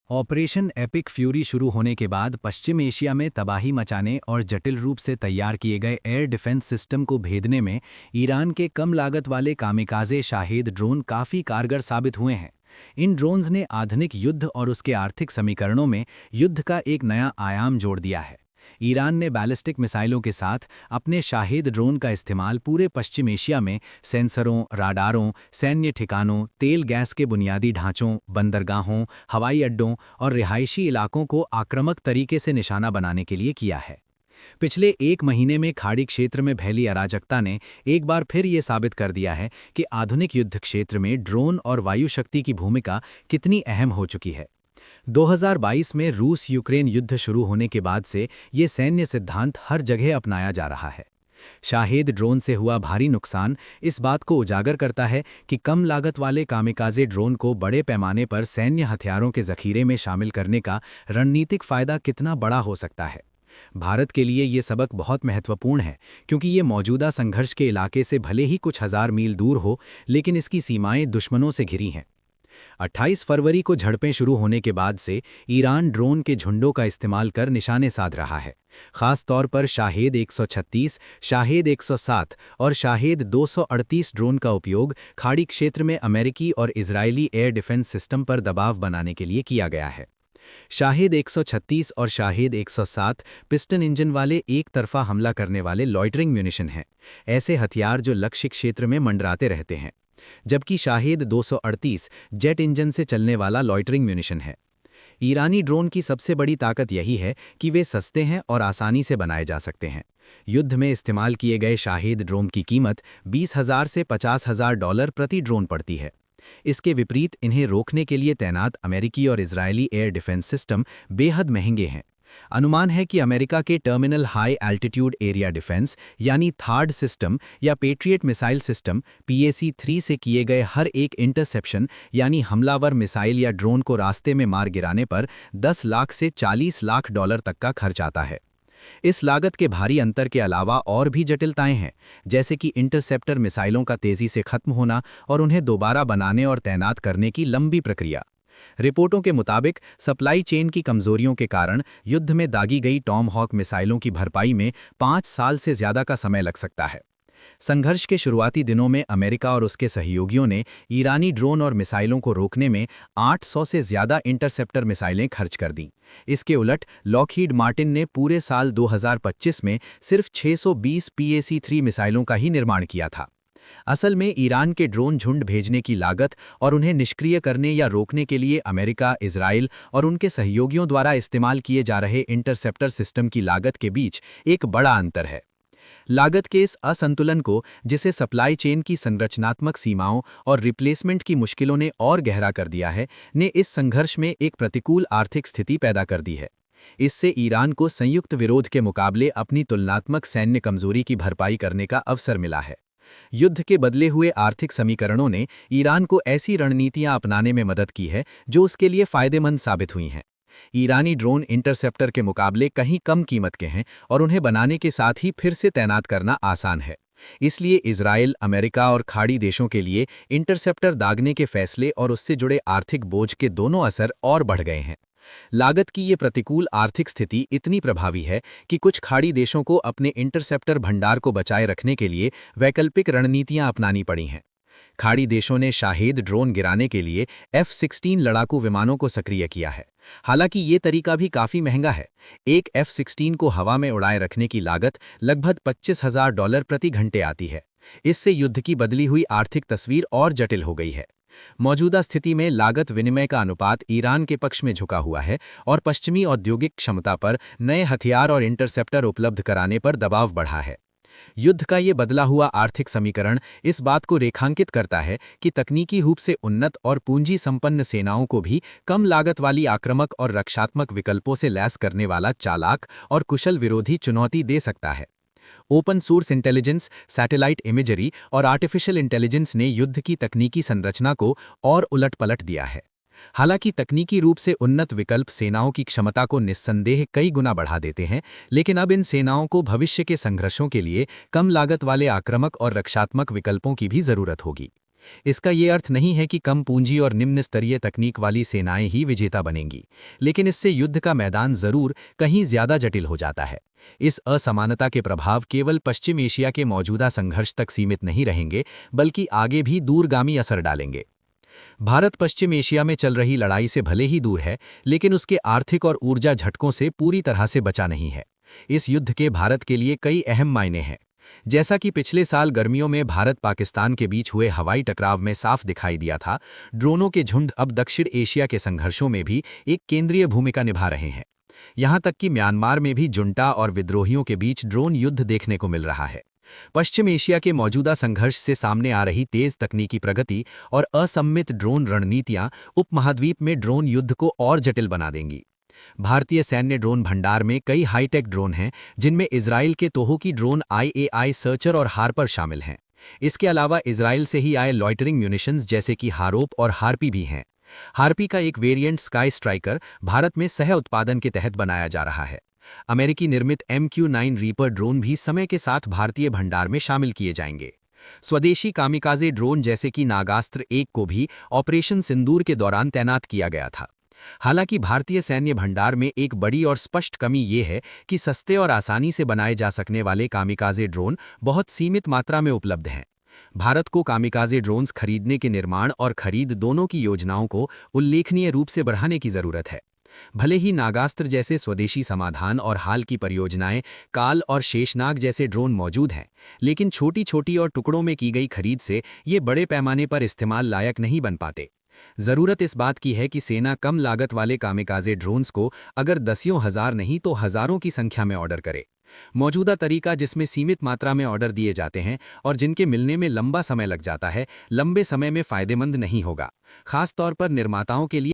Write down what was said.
Operation epic fury शुरू होने के बाद पश्चिम एशिया में तबाही मचाने और जटिल रूप से तैयार किए गए एयर डिफेंस सिस्टम को भेदने में ईरान के कम लागत वाले कामिकाज़े शाहेद ड्रोन काफ़ी कारगर साबित हुए हैं। इन ड्रोन्स ने आधुनिक युद्ध और उसके आर्थिक समीकरणों में युद्ध का एक नया आयाम जोड़ दिया है। ईरान ने बैलिस्टिक मिसाइलों के साथ अपने शाहेद ड्रोन का इस्तेमाल पूरे पश्चिम एशिया में सेंसरों, राडारों, सैन्य ठिकानों, तेल गैस के बुनियादी ढांचों, बंदरगाहों, हवाई अड्डों और रिहायशी इलाकों को आक्रामक तरीके से निशाना बनाने के लिए किया है। पिछले एक महीने में खाड़ी क्षेत्र में फैली अराजकता ने एक बार फिर ये साबित कर दिया है कि आधुनिक युद्ध क्षेत्र में ड्रोन और वायु शक्ति की भूमिका कितनी अहम हो चुकी है। 2022 में रूस यूक्रेन युद्ध शुरू होने के बाद से ये सैन्य सिद्धांत हर जगह अपनाया जा रहा है। शाहेद ड्रोन से हुआ भारी नुकसान इस बात को उजागर करता है कि कम लागत वाले कामिकाज़े ड्रोन को बड़े पैमाने पर सैन्य हथियारों के जखीरे में शामिल करने का रणनीतिक फायदा कितना बड़ा हो सकता है। भारत के लिए ये सबक बहुत महत्वपूर्ण है, क्योंकि ये मौजूदा संघर्ष के इलाके से भले ही कुछ हजार मील दूर हो, लेकिन इसकी सीमाएं दुश्मनों से घिरी हैं। 28 फरवरी को झड़पें शुरू होने के बाद से ईरान ड्रोन के झुंडों का इस्तेमाल कर निशाने साध रहा है। खास तौर पर शाहेद 136, शाहेद 107 और शाहेद 238 ड्रोन का उपयोग खाड़ी क्षेत्र में अमेरिकी और इजरायली एयर डिफेंस सिस्टम पर दबाव बनाने के लिए किया गया है। शाहेद 136 और शाहेद 107 पिस्टन इंजन वाले एक तरफा हमला करने वाले लॉइटरिंग म्यूनिशन हैं, ऐसे हथियार जो लक्ष्य क्षेत्र में मंडराते रहते हैं। जबकि शाहेद 238 जेट इंजन से चलने वाला लॉइटरिंग म्यूनिशन है। ईरानी ड्रोन की सबसे बड़ी ताकत यही है कि वे सस्ते हैं और आसानी से बनाए जा सकते हैं। युद्ध में इस्तेमाल किए गए शाहेद ड्रोन की कीमत 20,000 से $50,000 प्रति ड्रोन पड़ती है। इसके विपरीत इन्हें रोकने के लिए तैनात अमेरिकी और इजरायली एयर डिफेंस सिस्टम बेहद महंगे हैं। अनुमान है कि अमेरिका के terminal high altitude area defence यानी थार्ड सिस्टम या पेट्रियट मिसाइल सिस्टम PAC-3 से किए गए हर एक इंटरसेप्शन यानी हमलावर मिसाइल या ड्रोन को रास्ते में मार गिराने पर 10 लाख से $40 लाख तक का खर्च आता है। इस लागत के भारी अंतर के अलावा और भी जटिलताएं हैं, जैसे कि इंटरसेप्टर मिसाइलों का तेजी से खत्म होना और उन्हें दोबारा बनाने और तैनात करने की लंबी प्रक्रिया। रिपोर्टों के मुताबिक सप्लाई चेन की कमजोरियों के कारण युद्ध में दागी गई टॉम हॉक मिसाइलों की भरपाई में 5 साल से ज्यादा का समय लग सकता है। संघर्ष के शुरुआती दिनों में अमेरिका और उसके सहयोगियों ने ईरानी ड्रोन और मिसाइलों को रोकने में 800 से ज्यादा इंटरसेप्टर मिसाइलें खर्च कर दीं। इसके उलट लॉकहीड मार्टिन ने पूरे साल 2025 में सिर्फ 620 PAC-3 मिसाइलों का ही निर्माण किया था। असल में ईरान के ड्रोन झुंड भेजने की लागत और उन्हें निष्क्रिय करने या रोकने के लिए अमेरिका, इजराइल और उनके सहयोगियों द्वारा इस्तेमाल किए जा रहे इंटरसेप्टर सिस्टम की लागत के बीच एक बड़ा अंतर है। लागत के इस असंतुलन को, जिसे सप्लाई चेन की संरचनात्मक सीमाओं और रिप्लेसमेंट की मुश्किलों ने और गहरा कर दिया है, ने इस संघर्ष में एक प्रतिकूल आर्थिक स्थिति पैदा कर दी है। इससे ईरान को संयुक्त विरोध के मुकाबले अपनी तुलनात्मक सैन्य कमजोरी की भरपाई करने का अवसर मिला है। युद्ध के बदले हुए आर्थिक समीकरणों ने ईरान को ऐसी रणनीतियां अपनाने में मदद की है जो उसके लिए फायदेमंद साबित हुई हैं। ईरानी ड्रोन इंटरसेप्टर के मुकाबले कहीं कम कीमत के हैं और उन्हें बनाने के साथ ही फिर से तैनात करना आसान है। इसलिए इजराइल, अमेरिका और खाड़ी देशों के लिए इंटरसेप्टर दागने के फैसले और उससे जुड़े आर्थिक बोझ के दोनों असर और बढ़ गए हैं। लागत की ये प्रतिकूल आर्थिक स्थिति इतनी प्रभावी है कि कुछ खाड़ी देशों को अपने इंटरसेप्टर भंडार को बचाए रखने के लिए वैकल्पिक रणनीतियां अपनानी पड़ी हैं। खाड़ी देशों ने शाहेद ड्रोन गिराने के लिए F-16 लड़ाकू विमानों को सक्रिय किया है। हालांकि ये तरीका भी काफी महंगा है। एक F-16 को हवा में उड़ाए रखने की लागत लगभग $25,000 प्रति घंटे आती है। इससे युद्ध की बदली हुई आर्थिक तस्वीर और जटिल हो गई है। मौजूदा स्थिति में लागत विनिमय का अनुपात ईरान के पक्ष में झुका हुआ है और पश्चिमी औद्योगिक क्षमता पर नए हथियार और इंटरसेप्टर उपलब्ध कराने पर दबाव बढ़ा है। युद्ध का ये बदला हुआ आर्थिक समीकरण इस बात को रेखांकित करता है कि तकनीकी रूप से उन्नत और पूंजी संपन्न सेनाओं को भी कम लागत वाली आक्रामक और रक्षात्मक विकल्पों से लैस करने वाला चालाक और कुशल विरोधी चुनौती दे सकता है। Open source intelligence, satellite imagery और आर्टिफिशियल इंटेलिजेंस ने युद्ध की तकनीकी संरचना को और उलट-पलट दिया है। हालांकि तकनीकी रूप से उन्नत विकल्प सेनाओं की क्षमता को निस्संदेह कई गुना बढ़ा देते हैं, लेकिन अब इन सेनाओं को भविष्य के संघर्षों के लिए कम लागत वाले आक्रामक और रक्षात्मक विकल्पों की भी जरूरत होगी। इसका ये अर्थ नहीं है कि कम पूंजी और निम्न स्तरीय तकनीक वाली सेनाएं ही विजेता बनेंगी, लेकिन इससे युद्ध का मैदान जरूर कहीं ज्यादा जटिल हो जाता है। इस असमानता के प्रभाव केवल पश्चिम एशिया के मौजूदा संघर्ष तक सीमित नहीं रहेंगे, बल्कि आगे भी दूरगामी असर डालेंगे। भारत पश्चिम एशिया में चल रही लड़ाई से भले ही दूर है, लेकिन उसके आर्थिक और ऊर्जा झटकों से पूरी तरह से बचा नहीं है। इस युद्ध के भारत के लिए कई अहम मायने हैं। जैसा कि पिछले साल गर्मियों में भारत पाकिस्तान के बीच हुए हवाई टकराव में साफ दिखाई दिया था, ड्रोनों के झुंड अब दक्षिण एशिया के संघर्षों में भी एक केंद्रीय भूमिका निभा रहे हैं। यहां तक कि म्यांमार में भी जुंटा और विद्रोहियों के बीच ड्रोन युद्ध देखने को मिल रहा है। पश्चिम एशिया के मौजूदा संघर्ष से सामने आ रही तेज तकनीकी प्रगति और असम्मित ड्रोन रणनीतियां उपमहाद्वीप में ड्रोन युद्ध को और जटिल बना देंगी। भारतीय सैन्य ड्रोन भंडार में कई हाईटेक ड्रोन हैं, जिनमें इजराइल के तोहोकी ड्रोन IAI सर्चर और हार्पर शामिल हैं। इसके अलावा इजराइल से ही आए लॉइटरिंग म्यूनिशंस जैसे कि हारोप और हार्पी भी हैं। हार्पी का एक वेरिएंट स्काई स्ट्राइकर भारत में सह उत्पादन के तहत बनाया जा रहा है। अमेरिकी निर्मित MQ-9 रीपर ड्रोन भी समय के साथ भारतीय भंडार में शामिल किए जाएंगे। स्वदेशी कामिकाजे ड्रोन जैसे कि नागास्त्र 1 को भी ऑपरेशन सिंदूर के दौरान तैनात किया गया था। हालांकि भारतीय सैन्य भंडार में एक बड़ी और स्पष्ट कमी ये है कि सस्ते और आसानी से बनाए जा सकने वाले कामिकाजे ड्रोन बहुत सीमित मात्रा में उपलब्ध हैं। भारत को कामिकाजे ड्रोन्स खरीदने के निर्माण और खरीद दोनों की योजनाओं को उल्लेखनीय रूप से बढ़ाने की जरूरत है। भले ही नागास्त्र जैसे स्वदेशी समाधान और हाल की परियोजनाएं काल और शेषनाग जैसे ड्रोन मौजूद हैं, लेकिन छोटी छोटी और टुकड़ों में की गई खरीद से ये बड़े पैमाने पर इस्तेमाल लायक नहीं बन पाते। जरूरत इस बात की है कि सेना कम लागत वाले कामिकाजे ड्रोन्स को अगर दसियों हजार नहीं तो हजारों की संख्या में ऑर्डर करे। मौजूदा तरीका जिसमें सीमित मात्रा में ऑर्डर दिए जाते हैं और जिनके मिलने में लंबा समय लग जाता है, लंबे समय में फायदेमंद नहीं होगा, खास तौर पर निर्माताओं के लिए।